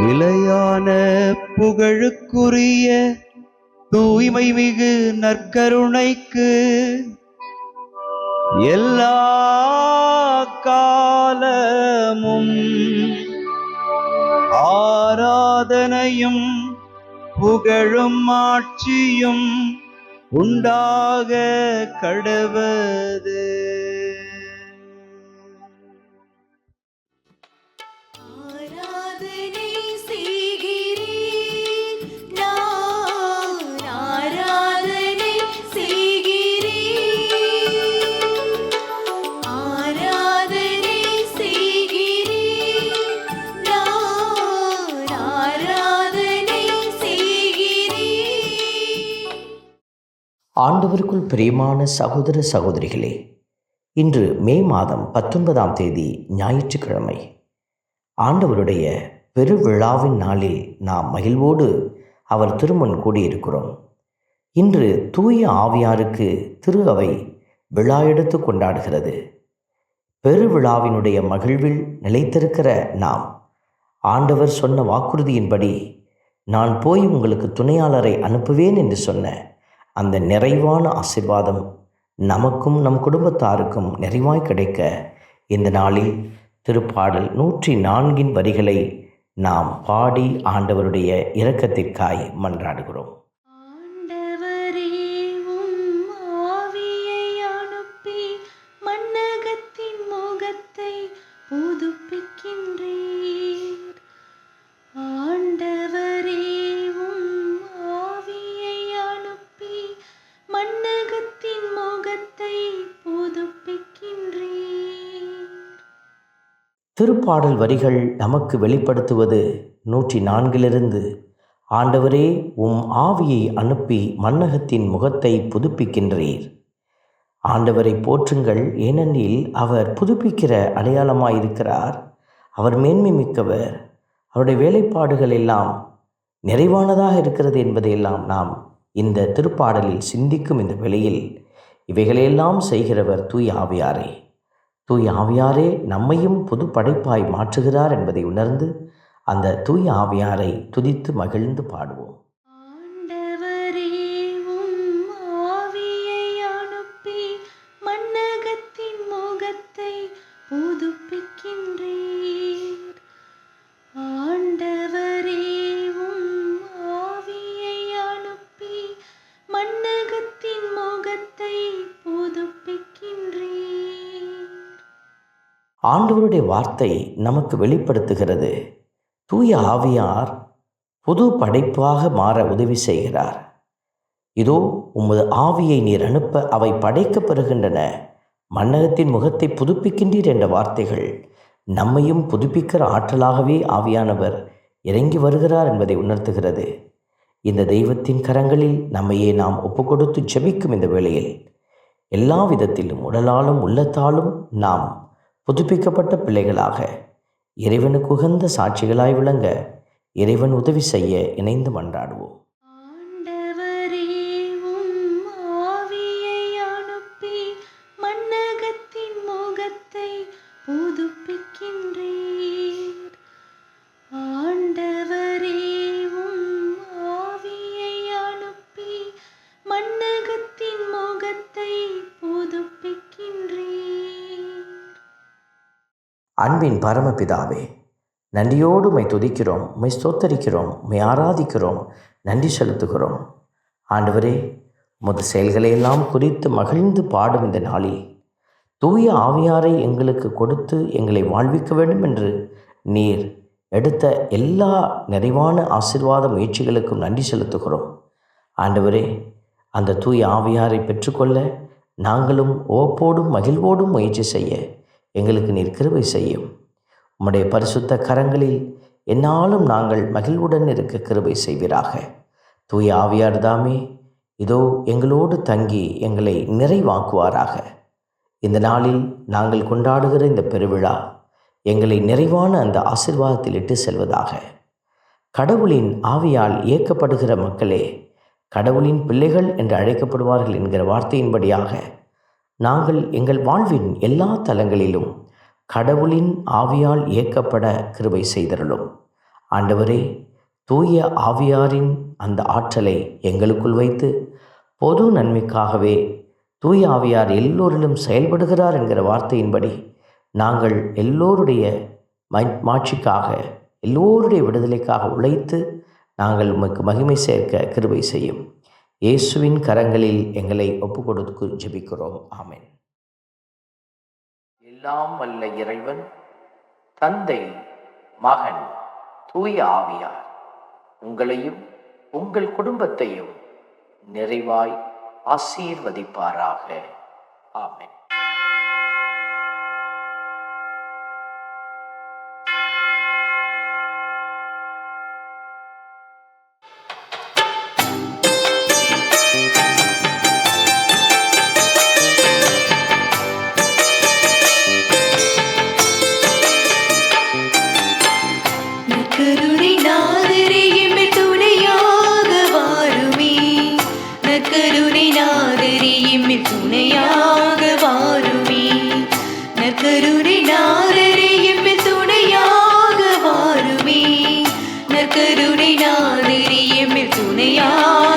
நிலையான புகழுக்குரிய தூய்மை மிகு நற்கருணைக்கு எல்லா காலமும் ஆராதனையும் புகழும் ஆட்சியும் உண்டாக கடவது. ஆண்டவருக்குள் பிரியமான சகோதர சகோதரிகளே, இன்று மே மாதம் 19ஆம் தேதி ஞாயிற்றுக்கிழமை. ஆண்டவருடைய பெருவிழாவின் நாளில் நாம் மகிழ்வோடு அவர் திருமுன் கூடியிருக்கிறோம். இன்று தூய ஆவியாருக்கு திரு அவை விழா எடுத்து கொண்டாடுகிறது. பெருவிழாவினுடைய மகிழ்வில் நிலைத்திருக்கிற நாம் ஆண்டவர் சொன்ன வாக்குறுதியின்படி நான் போய் உங்களுக்கு துணையாளரை அனுப்புவேன் என்று சொன்ன அந்த நிறைவான ஆசீர்வாதம் நமக்கும் நம் குடும்பத்தாருக்கும் நிறைவாய் கிடைக்க இந்த நாளில் திருப்பாடல் 104 வரிகளை நாம் பாடி ஆண்டவருடைய இரக்கத்திற்காய் மன்றாடுகிறோம். திருப்பாடல் வரிகள் நமக்கு வெளிப்படுத்துவது 104 ஆண்டவரே உம் ஆவியை அனுப்பி மண்ணகத்தின் முகத்தை புதுப்பிக்கின்றீர். ஆண்டவரை போற்றுங்கள், ஏனெனில் அவர் புதுப்பிக்கிற அடையாளமாயிருக்கிறார். அவர் மேன்மை மிக்கவர். அவருடைய வேலைப்பாடுகள் எல்லாம் நிறைவானதாக இருக்கிறது என்பதையெல்லாம் நாம் இந்த திருப்பாடலில் சிந்திக்கும் இந்த வேளையில் இவைகளையெல்லாம் செய்கிறவர் தூய ஆவியாரே. தூய ஆவியாரே நம்மையும் புது படைப்பாய் மாற்றுகிறார் என்பதை உணர்ந்து அந்த தூய ஆவியாரை துதித்து மகிழ்ந்து பாடுவோம். ஆண்டவருடைய வார்த்தை நமக்கு வெளிப்படுத்துகிறது. தூய ஆவியார் புது படைப்பாக மாற உதவி செய்கிறார். இதோ உமது ஆவியை நீர் அனுப்ப அவை படைக்கப் பெறுகின்றன, மண்ணகத்தின் முகத்தை புதுப்பிக்கின்றீர் என்ற வார்த்தைகள் நம்மையும் புதுப்பிக்கிற ஆற்றலாகவே ஆவியானவர் இறங்கி வருகிறார் என்பதை உணர்த்துகிறது. இந்த தெய்வத்தின் கரங்களில் நம்மையே நாம் ஒப்புக்கொடுத்து ஜெபிக்கும் இந்த வேளையில் எல்லா விதத்திலும் உடலாலும் உள்ளத்தாலும் நாம் புதுப்பிக்கப்பட்ட பிள்ளைகளாக இறைவனுக்கு உகந்த சாட்சிகளாய் விளங்க இறைவன் உதவி செய்ய இணைந்து மன்றாடுவோம். அன்பின் பரமபிதாவே, நன்றியோடு உம்மை துதிக்கிறோம், உம்மை ஸ்தோத்தரிக்கிறோம், உம்மை ஆராதிக்கிறோம், நன்றி செலுத்துகிறோம். ஆண்டவரே, உமது செயல்களையெல்லாம் குறித்து மகிழ்ந்து பாடும் இந்த நாளில் தூய ஆவியாரை எங்களுக்கு கொடுத்து எங்களை வாழ்விக்க வேண்டும் என்று நீர் எடுத்த எல்லா நிறைவான ஆசீர்வாத முயற்சிகளுக்கும் நன்றி செலுத்துகிறோம். ஆண்டவரே, அந்த தூய ஆவியாரை பெற்றுக்கொள்ள நாங்களும் ஓப்போடும் மகிழ்வோடும் முயற்சி செய்ய எங்களுக்கு நீர் கிருபை செய்யும். உம்முடைய பரிசுத்த கரங்களில் என்னாலும் நாங்கள் மகிழ்வுடன் இருக்க கிருபை செய்வீராக. தூய ஆவியார் தாமே இதோ எங்களோடு தங்கி எங்களை நிறைவாக்குவாராக. இந்த நாளில் நாங்கள் கொண்டாடுகிற இந்த பெருவிழா எங்களை நிறைவான அந்த ஆசீர்வாதத்தில் இட்டு செல்வதாக. கடவுளின் ஆவியால் இயக்கப்படுகிற மக்களே கடவுளின் பிள்ளைகள் என்று அழைக்கப்படுவார்கள் என்கிற வார்த்தையின்படியாக நாங்கள் எங்கள் வாழ்வின் எல்லா தலங்களிலும் கடவுளின் ஆவியால் இயக்கப்பட கிருபை செய்தருளும். ஆண்டவரே, தூய ஆவியாரின் அந்த ஆற்றலை எங்களுக்குள் வைத்து பொது நன்மைக்காகவே தூய ஆவியார் எல்லோரிலும் செயல்படுகிறார் என்கிற வார்த்தையின்படி நாங்கள் எல்லோருடைய மாட்சிக்காக, எல்லோருடைய விடுதலைக்காக உழைத்து நாங்கள் உமக்கு மகிமை சேர்க்க கிருபை செய்யும். இயேசுவின் கரங்களில் எங்களை ஒப்புக்கொடுத்து ஜெபிக்கிறோம். ஆமென். எல்லாம் வல்ல இறைவன், தந்தை, மகன், தூய ஆவியார் உங்களையும் உங்கள் குடும்பத்தையும் நிறைவாய் ஆசீர்வதிப்பாராக. ஆமென். துணையாக